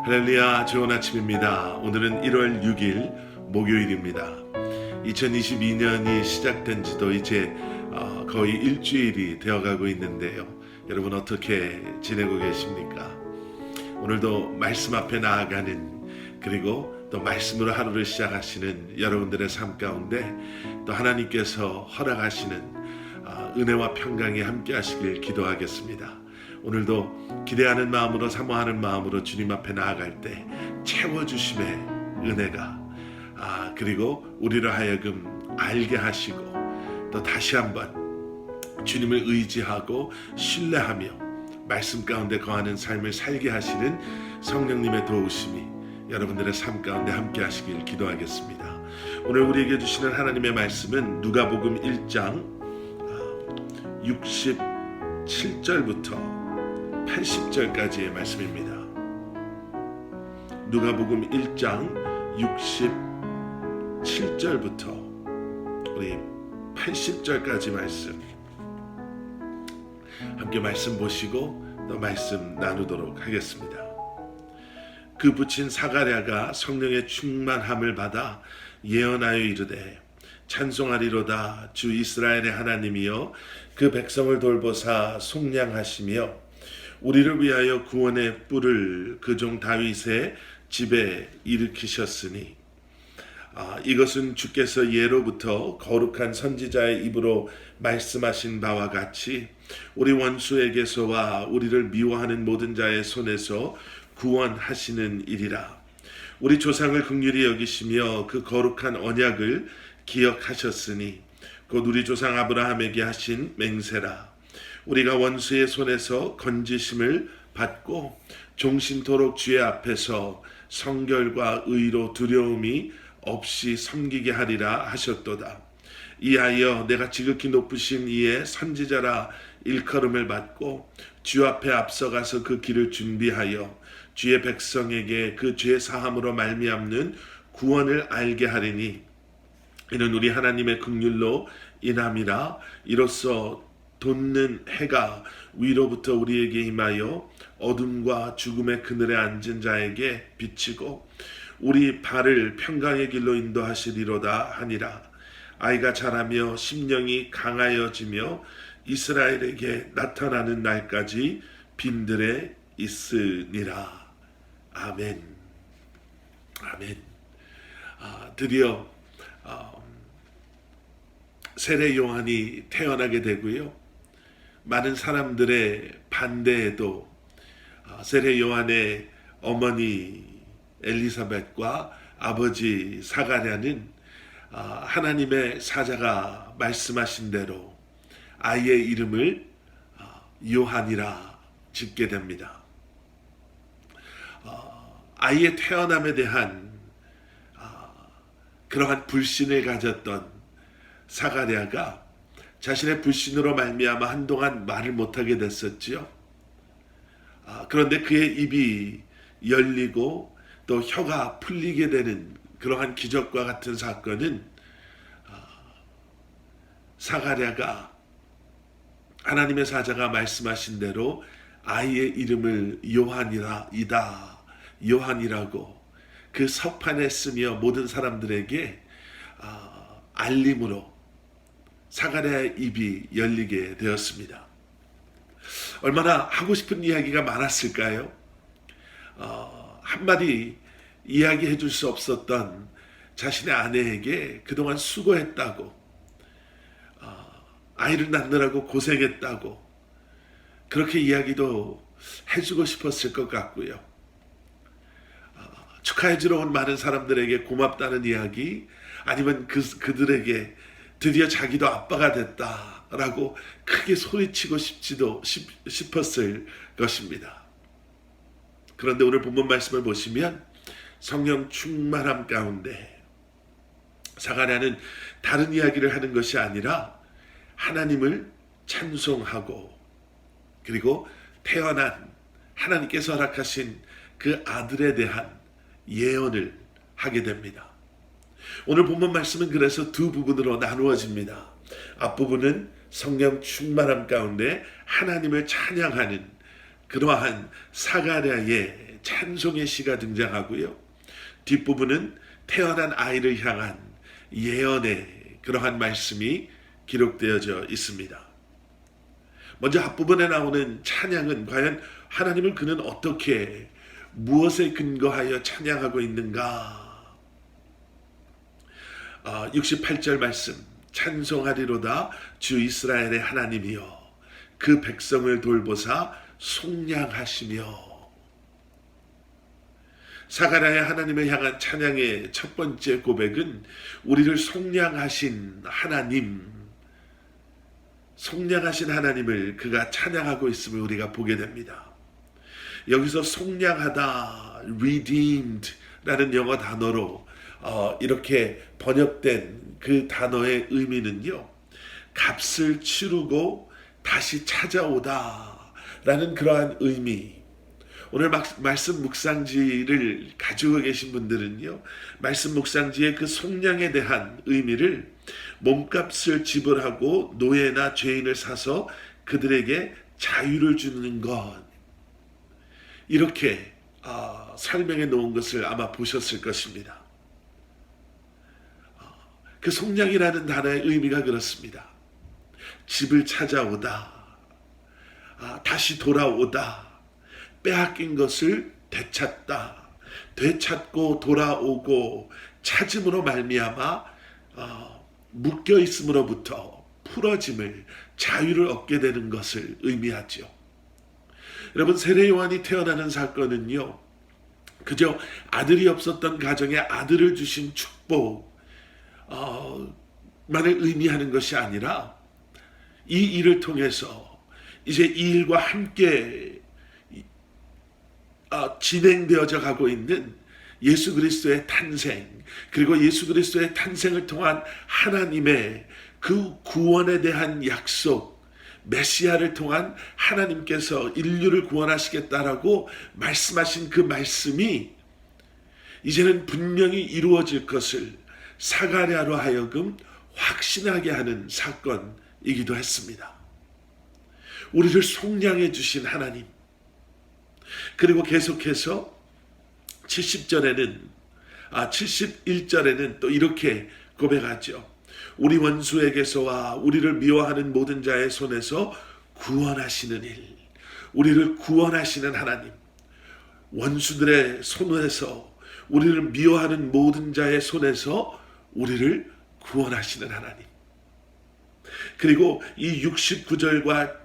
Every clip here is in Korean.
할렐루야, 좋은 아침입니다. 오늘은 1월 6일 목요일입니다. 2022년이 시작된 지도 이제 거의 일주일이 되어가고 있는데요. 여러분 어떻게 지내고 계십니까? 오늘도 말씀 앞에 나아가는, 그리고 또 말씀으로 하루를 시작하시는 여러분들의 삶 가운데 또 하나님께서 허락하시는 은혜와 평강이 함께 하시길 기도하겠습니다. 오늘도 기대하는 마음으로, 사모하는 마음으로 주님 앞에 나아갈 때 채워주심의 은혜가 그리고 우리를 하여금 알게 하시고 또 다시 한번 주님을 의지하고 신뢰하며 말씀 가운데 거하는 삶을 살게 하시는 성령님의 도우심이 여러분들의 삶 가운데 함께 하시길 기도하겠습니다. 오늘 우리에게 주시는 하나님의 말씀은 누가복음 1장 67절부터 80절까지의 말씀입니다. 누가복음 1장 67절부터 우리 80절까지 말씀 함께 말씀 보시고 또 말씀 나누도록 하겠습니다. 그 부친 사가랴가 성령의 충만함을 받아 예언하여 이르되 찬송하리로다. 주 이스라엘의 하나님이여 그 백성을 돌보사 속량하시며 우리를 위하여 구원의 뿔을 그 종 다윗의 집에 일으키셨으니 이것은 주께서 예로부터 거룩한 선지자의 입으로 말씀하신 바와 같이 우리 원수에게서와 우리를 미워하는 모든 자의 손에서 구원하시는 일이라. 우리 조상을 긍휼히 여기시며 그 거룩한 언약을 기억하셨으니 곧 우리 조상 아브라함에게 하신 맹세라. 우리가 원수의 손에서 건지심을 받고 종신토록 주의 앞에서 성결과 의로 두려움이 없이 섬기게 하리라 하셨도다. 이하여 내가 지극히 높으신 이의 선지자라 일컬음을 받고 주 앞에 앞서가서 그 길을 준비하여 주의 백성에게 그 죄 사함으로 말미암는 구원을 알게 하리니 이는 우리 하나님의 긍휼로 인함이라. 이로써 돋는 해가 위로부터 우리에게 임하여 어둠과 죽음의 그늘에 앉은 자에게 비치고 우리 발을 평강의 길로 인도하시리로다 하니라. 아이가 자라며 심령이 강하여지며 이스라엘에게 나타나는 날까지 빈들에 있으니라. 아멘. 아멘. 드디어 세례 요한이 태어나게 되고요. 많은 사람들의 반대에도 세례 요한의 어머니 엘리사벳과 아버지 사가랴는 하나님의 사자가 말씀하신 대로 아이의 이름을 요한이라 짓게 됩니다. 아이의 태어남에 대한 그러한 불신을 가졌던 사가랴가 자신의 불신으로 말미암아 한동안 말을 못하게 됐었지요. 그런데 그의 입이 열리고 또 혀가 풀리게 되는 그러한 기적과 같은 사건은 사가랴가 하나님의 사자가 말씀하신 대로 아이의 이름을 요한이라고 그 서판에 쓰며 모든 사람들에게 알림으로 사가랴의 입이 열리게 되었습니다. 얼마나 하고 싶은 이야기가 많았을까요? 한마디 이야기해 줄 수 없었던 자신의 아내에게 그동안 수고했다고, 아이를 낳느라고 고생했다고 그렇게 이야기도 해주고 싶었을 것 같고요. 축하해 주러 온 많은 사람들에게 고맙다는 이야기, 아니면 그들에게 드디어 자기도 아빠가 됐다라고 크게 소리치고 싶었을 것입니다. 그런데 오늘 본문 말씀을 보시면 성령 충만함 가운데 사가랴는 다른 이야기를 하는 것이 아니라 하나님을 찬송하고 그리고 태어난 하나님께서 허락하신 그 아들에 대한 예언을 하게 됩니다. 오늘 본문 말씀은 그래서 두 부분으로 나누어집니다. 앞부분은 성령 충만함 가운데 하나님을 찬양하는 그러한 사가랴의 찬송의 시가 등장하고요. 뒷부분은 태어난 아이를 향한 예언의 그러한 말씀이 기록되어져 있습니다. 먼저 앞부분에 나오는 찬양은 과연 하나님을 그는 어떻게 무엇에 근거하여 찬양하고 있는가? 68절 말씀, 찬송하리로다 주 이스라엘의 하나님이여 그 백성을 돌보사 속량하시며. 사가랴의 하나님을 향한 찬양의 첫 번째 고백은 우리를 속량하신 하나님, 속량하신 하나님을 그가 찬양하고 있음을 우리가 보게 됩니다. 여기서 속량하다, redeemed 라는 영어 단어로 이렇게 번역된 그 단어의 의미는요, 값을 치르고 다시 찾아오다 라는 그러한 의미. 오늘 말씀 묵상지를 가지고 계신 분들은요, 말씀 묵상지의 그 속량에 대한 의미를 몸값을 지불하고 노예나 죄인을 사서 그들에게 자유를 주는 것, 이렇게 설명해 놓은 것을 아마 보셨을 것입니다. 그 속량이라는 단어의 의미가 그렇습니다. 집을 찾아오다, 다시 돌아오다, 빼앗긴 것을 되찾다, 되찾고 돌아오고 찾음으로 말미암아 묶여 있음으로부터 풀어짐을, 자유를 얻게 되는 것을 의미하죠. 여러분, 세례 요한이 태어나는 사건은요, 그저 아들이 없었던 가정에 아들을 주신 축복 만을 의미하는 것이 아니라 이 일을 통해서 이제 이 일과 함께 진행되어져 가고 있는 예수 그리스도의 탄생, 그리고 예수 그리스도의 탄생을 통한 하나님의 그 구원에 대한 약속, 메시아를 통한 하나님께서 인류를 구원하시겠다라고 말씀하신 그 말씀이 이제는 분명히 이루어질 것을 사가랴로 하여금 확신하게 하는 사건이기도 했습니다. 우리를 속량해 주신 하나님, 그리고 계속해서 71절에는 또 이렇게 고백하죠. 우리 원수에게서와 우리를 미워하는 모든 자의 손에서 구원하시는 일, 우리를 구원하시는 하나님, 원수들의 손에서, 우리를 미워하는 모든 자의 손에서 우리를 구원하시는 하나님. 그리고 이 68절과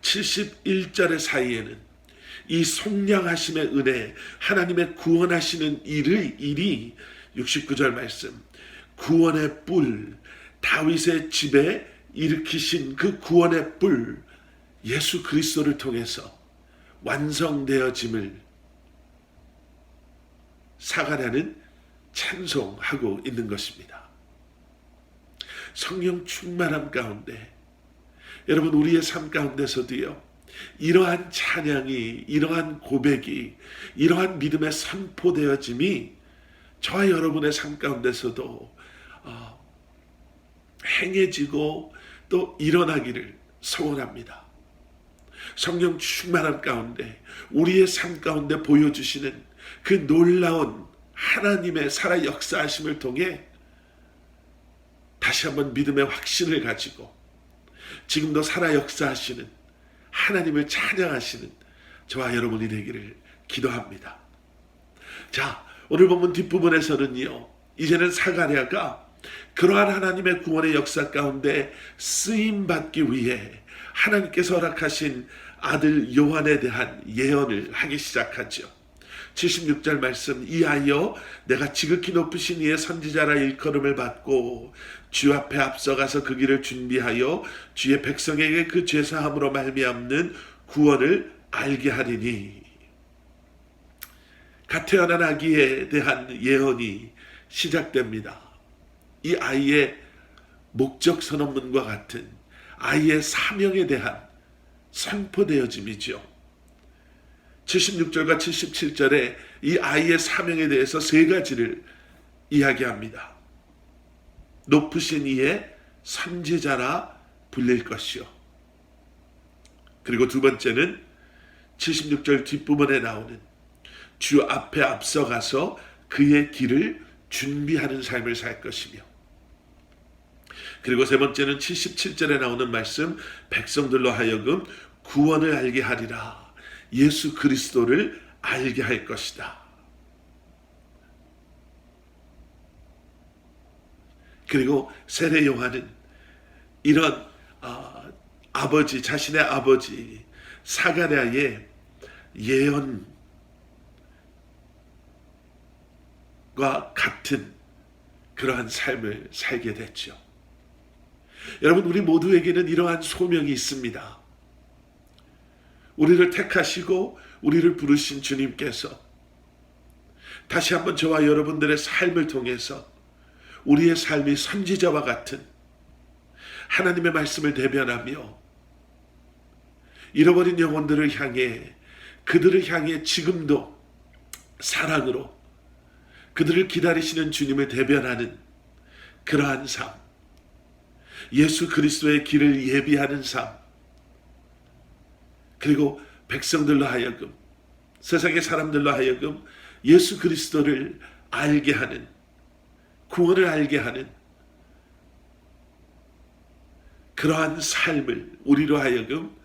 71절의 사이에는 이 속량하심의 은혜, 하나님의 구원하시는 일이 69절 말씀, 구원의 뿔, 다윗의 집에 일으키신 그 구원의 뿔, 예수 그리스도를 통해서 완성되어짐을 사가랴는 찬송하고 있는 것입니다. 성령 충만함 가운데 여러분, 우리의 삶 가운데서도요, 이러한 찬양이, 이러한 고백이, 이러한 믿음의 선포되어짐이 저와 여러분의 삶 가운데서도 행해지고 또 일어나기를 소원합니다. 성령 충만함 가운데 우리의 삶 가운데 보여주시는 그 놀라운 하나님의 살아 역사하심을 통해 다시 한번 믿음의 확신을 가지고 지금도 살아 역사하시는 하나님을 찬양하시는 저와 여러분이 되기를 기도합니다. 자, 오늘 본문 뒷부분에서는요, 이제는 사가랴가 그러한 하나님의 구원의 역사 가운데 쓰임받기 위해 하나님께서 허락하신 아들 요한에 대한 예언을 하기 시작하죠. 76절 말씀, 이하여 내가 지극히 높으신 이의 선지자라 일컬음을 받고 주 앞에 앞서가서 그 길을 준비하여 주의 백성에게 그 죄사함으로 말미암는 구원을 알게 하리니. 갓 태어난 아기에 대한 예언이 시작됩니다. 이 아이의 목적 선언문과 같은 아이의 사명에 대한 선포되어짐이죠. 76절과 77절에 이 아이의 사명에 대해서 세 가지를 이야기합니다. 높으신 이의 선지자라 불릴 것이요. 그리고 두 번째는 76절 뒷부분에 나오는 주 앞에 앞서가서 그의 길을 준비하는 삶을 살 것이며, 그리고 세 번째는 77절에 나오는 말씀, 백성들로 하여금 구원을 알게 하리라. 예수 그리스도를 알게 할 것이다. 그리고 세례 요한은 이런 아버지, 자신의 아버지 사가랴의 예언과 같은 그러한 삶을 살게 됐죠. 여러분, 우리 모두에게는 이러한 소명이 있습니다. 우리를 택하시고 우리를 부르신 주님께서 다시 한번 저와 여러분들의 삶을 통해서 우리의 삶이 선지자와 같은 하나님의 말씀을 대변하며 잃어버린 영혼들을 향해, 그들을 향해 지금도 사랑으로 그들을 기다리시는 주님을 대변하는 그러한 삶, 예수 그리스도의 길을 예비하는 삶, 그리고 백성들로 하여금, 세상의 사람들로 하여금 예수 그리스도를 알게 하는, 구원을 알게 하는 그러한 삶을 우리로 하여금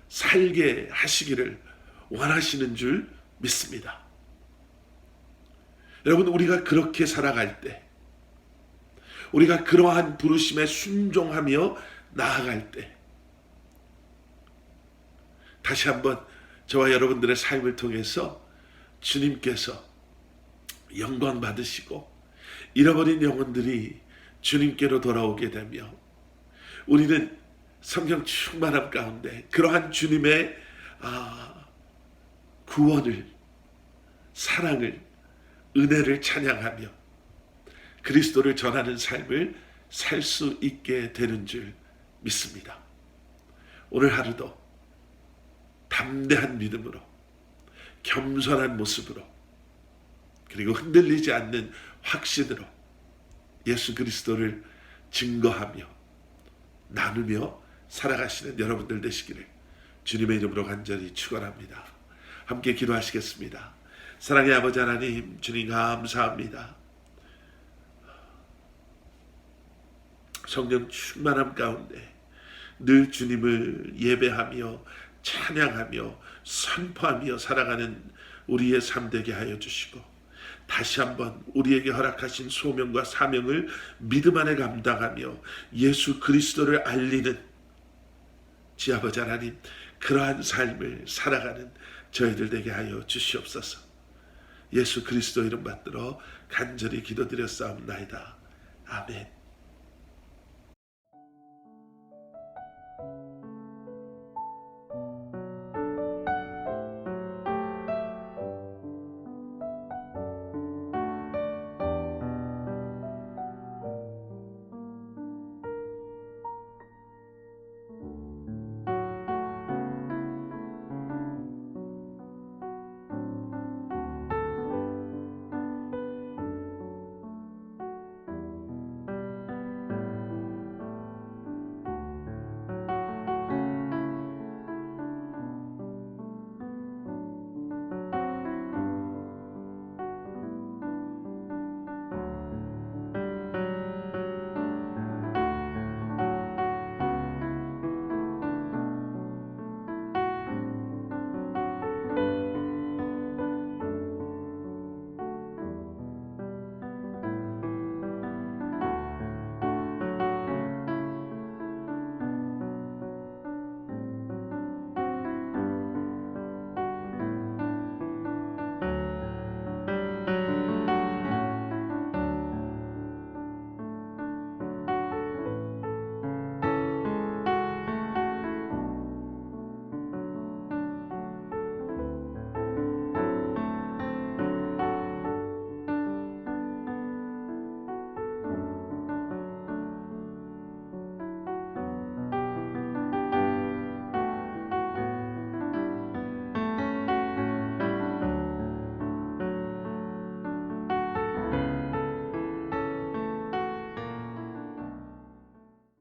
살게 하시기를 원하시는 줄 믿습니다. 여러분, 우리가 그렇게 살아갈 때, 우리가 그러한 부르심에 순종하며 나아갈 때, 다시 한번 저와 여러분들의 삶을 통해서 주님께서 영광 받으시고 잃어버린 영혼들이 주님께로 돌아오게 되며, 우리는 성령 충만함 가운데 그러한 주님의 구원을, 사랑을, 은혜를 찬양하며 그리스도를 전하는 삶을 살 수 있게 되는 줄 믿습니다. 오늘 하루도 담대한 믿음으로, 겸손한 모습으로, 그리고 흔들리지 않는 확신으로 예수 그리스도를 증거하며 나누며 살아가시는 여러분들 되시기를 주님의 이름으로 간절히 축원합니다. 함께 기도하시겠습니다. 사랑의 아버지 하나님, 주님 감사합니다. 성령 충만함 가운데 늘 주님을 예배하며 찬양하며 선포하며 살아가는 우리의 삶 되게 하여 주시고, 다시 한번 우리에게 허락하신 소명과 사명을 믿음 안에 감당하며 예수 그리스도를 알리는 지아버지 하나님, 그러한 삶을 살아가는 저희들 되게 하여 주시옵소서. 예수 그리스도 이름 받들어 간절히 기도드렸사옵나이다. 아멘.